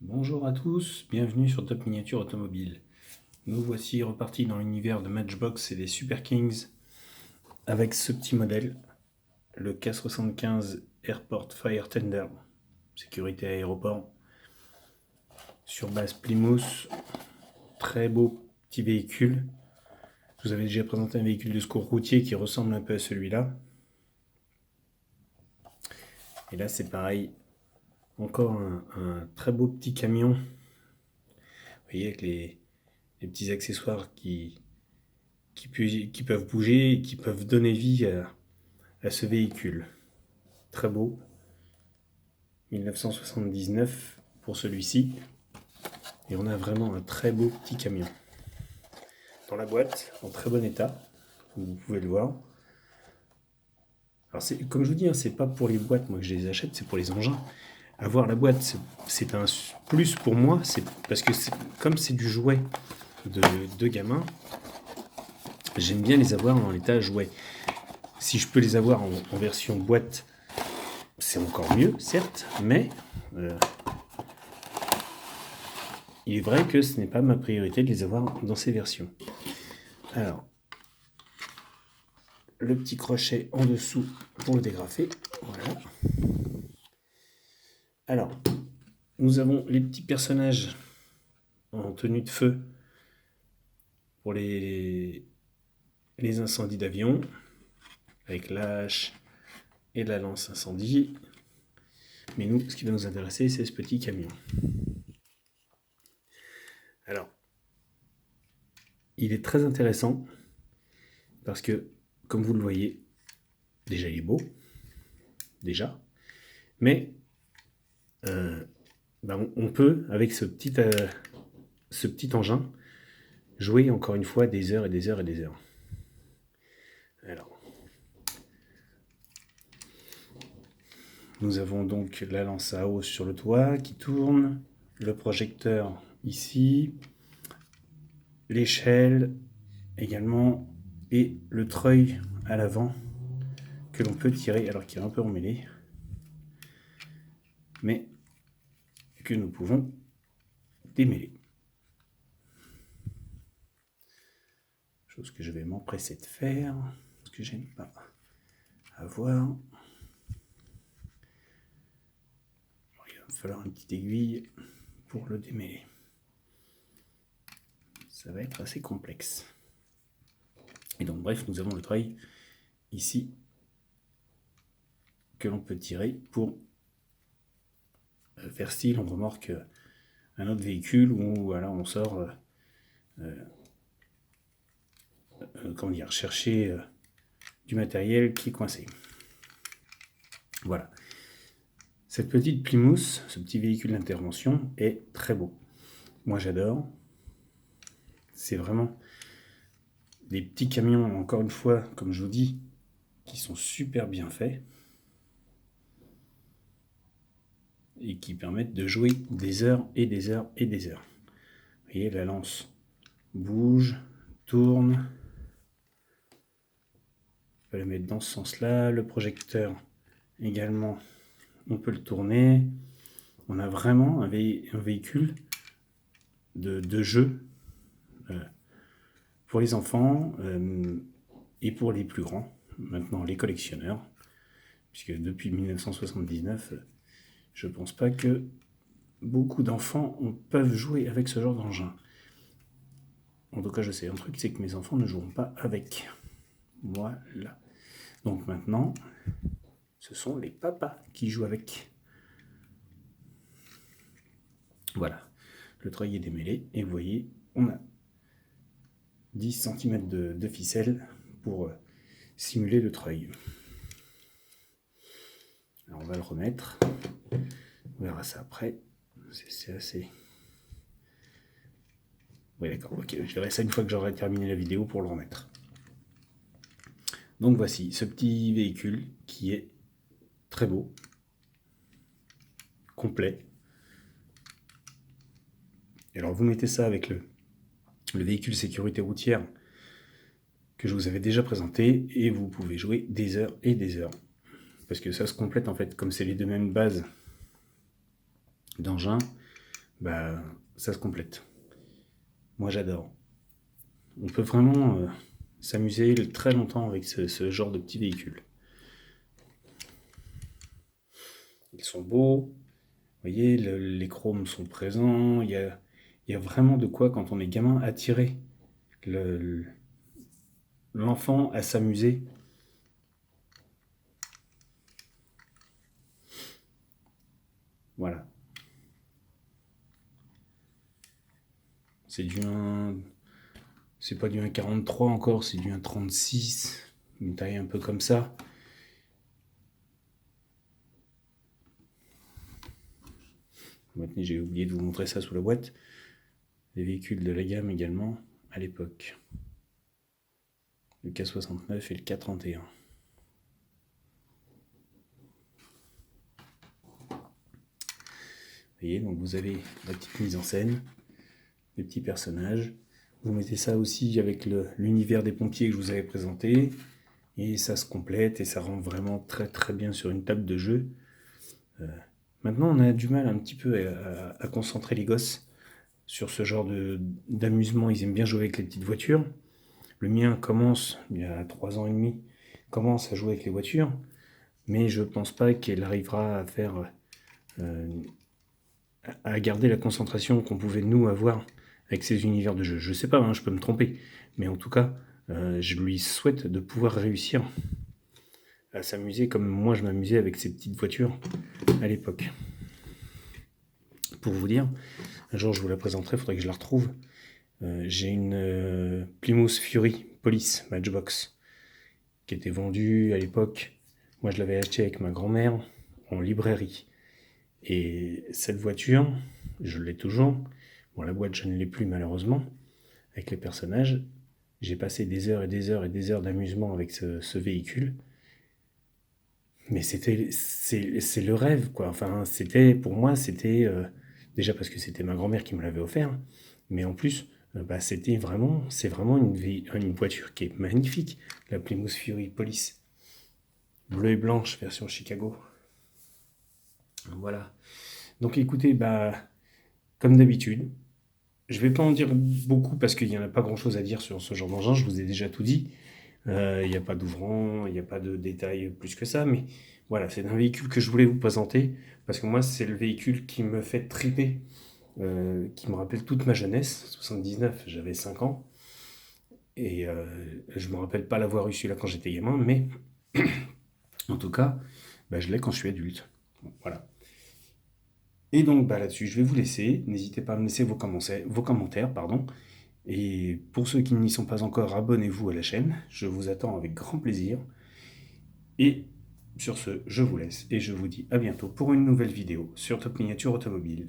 Bonjour à tous, bienvenue sur Top Miniature Automobile. Nous voici repartis dans l'univers de Matchbox et des Super Kings avec ce petit modèle, le K75 Airport Fire Tender, sécurité aéroport, sur base Plymouth, très beau petit véhicule. Je vous avais déjà présenté un véhicule de secours routier qui ressemble un peu à celui-là. Et là c'est pareil, encore un très beau petit camion, vous voyez, avec les petits accessoires qui peuvent bouger et qui peuvent donner vie à ce véhicule. Très beau. 1979 pour celui-ci. Et on a vraiment un très beau petit camion. Dans la boîte, en très bon état, vous pouvez le voir. Alors comme je vous dis, c'est pas pour les boîtes moi que je les achète, c'est pour les engins. Avoir la boîte, c'est un plus pour moi, c'est parce que comme c'est du jouet de gamin, j'aime bien les avoir dans l'état jouet. Si je peux les avoir en version boîte, c'est encore mieux, certes, mais il est vrai que ce n'est pas ma priorité de les avoir dans ces versions. Alors, le petit crochet en dessous pour le dégrafer. Voilà. Alors, nous avons les petits personnages en tenue de feu pour les incendies d'avion, avec la hache et la lance incendie. Mais nous, ce qui va nous intéresser, c'est ce petit camion. Alors, il est très intéressant parce que, comme vous le voyez, déjà il est beau, déjà, mais on peut, avec ce petit engin, jouer encore une fois des heures et des heures et des heures. Alors, nous avons donc la lance à eau sur le toit qui tourne, le projecteur ici, l'échelle également, et le treuil à l'avant que l'on peut tirer, alors qu'il est un peu emmêlé, mais que nous pouvons démêler. Chose que je vais m'empresser de faire, parce que j'aime pas avoir. Il va me falloir une petite aiguille pour le démêler. Ça va être assez complexe. Et donc bref, nous avons le treuil ici que l'on peut tirer pour faire style on remorque un autre véhicule ou alors on sort chercher du matériel qui est coincé. Voilà. Cette petite Plymouth, ce petit véhicule d'intervention est très beau. Moi j'adore. C'est vraiment des petits camions, encore une fois, comme je vous dis, qui sont super bien faits et qui permettent de jouer des heures et des heures et des heures. Vous voyez, la lance bouge, tourne. On peut la mettre dans ce sens-là. Le projecteur également, on peut le tourner. On a vraiment un véhicule de jeu pour les enfants et pour les plus grands, maintenant les collectionneurs, puisque depuis 1979, je ne pense pas que beaucoup d'enfants peuvent jouer avec ce genre d'engin. En tout cas, je sais un truc, c'est que mes enfants ne joueront pas avec. Voilà. Donc maintenant, ce sont les papas qui jouent avec. Voilà. Le treuil est démêlé et vous voyez, on a 10 cm de ficelle pour simuler le treuil. Alors on va le remettre. On verra ça après. C'est assez... Oui d'accord, ok, je verrai ça une fois que j'aurai terminé la vidéo pour le remettre. Donc voici ce petit véhicule qui est très beau, complet. Et alors vous mettez ça avec le véhicule sécurité routière que je vous avais déjà présenté et vous pouvez jouer des heures et des heures. Parce que ça se complète en fait, comme c'est les deux mêmes bases d'engins, bah, ça se complète. Moi, j'adore. On peut vraiment s'amuser très longtemps avec ce genre de petits véhicules. Ils sont beaux, vous voyez, les chromes sont présents, il y a vraiment de quoi, quand on est gamin, attirer l'enfant à s'amuser. Voilà. C'est du 1... C'est pas du 1,43 encore, c'est du 1,36. Une taille un peu comme ça. Maintenant, j'ai oublié de vous montrer ça sous la boîte. Les véhicules de la gamme également, à l'époque. Le K69 et le K31. Vous voyez, donc vous avez la petite mise en scène, les petits personnages. Vous mettez ça aussi avec l'univers des pompiers que je vous avais présenté. Et ça se complète et ça rend vraiment très très bien sur une table de jeu. Maintenant, on a du mal un petit peu à concentrer les gosses sur ce genre d'amusement. Ils aiment bien jouer avec les petites voitures. Le mien commence, il y a 3 ans et demi, commence à jouer avec les voitures. Mais je pense pas qu'elle arrivera à faire... à garder la concentration qu'on pouvait nous avoir avec ces univers de jeu. Je sais pas, hein, je peux me tromper, mais en tout cas, je lui souhaite de pouvoir réussir à s'amuser comme moi je m'amusais avec ces petites voitures à l'époque. Pour vous dire, un jour je vous la présenterai, il faudrait que je la retrouve. J'ai une Plymouth Fury Police Matchbox qui était vendue à l'époque. Moi je l'avais achetée avec ma grand-mère en librairie. Et cette voiture, je l'ai toujours. Bon, la boîte, je ne l'ai plus malheureusement. Avec les personnages, j'ai passé des heures et des heures et des heures d'amusement avec ce véhicule. Mais c'est le rêve, quoi. Enfin, pour moi, c'était déjà parce que c'était ma grand-mère qui me l'avait offert. Mais en plus, bah, c'est vraiment une voiture qui est magnifique. La Plymouth Fury Police. Bleu et blanche, version Chicago. Voilà. Donc écoutez, bah, comme d'habitude, je vais pas en dire beaucoup parce qu'il n'y en a pas grand-chose à dire sur ce genre d'engin, je vous ai déjà tout dit. Il n'y a pas d'ouvrant, il n'y a pas de détails plus que ça, mais voilà, c'est un véhicule que je voulais vous présenter parce que moi, c'est le véhicule qui me fait triper, qui me rappelle toute ma jeunesse. 79, j'avais 5 ans, et je me rappelle pas l'avoir eu celui-là quand j'étais gamin, mais en tout cas, bah, je l'ai quand je suis adulte. Bon, voilà. Et donc bah, là-dessus, je vais vous laisser. N'hésitez pas à me laisser vos commentaires, pardon. Et pour ceux qui n'y sont pas encore, abonnez-vous à la chaîne. Je vous attends avec grand plaisir. Et sur ce, je vous laisse et je vous dis à bientôt pour une nouvelle vidéo sur Top Miniature Automobile.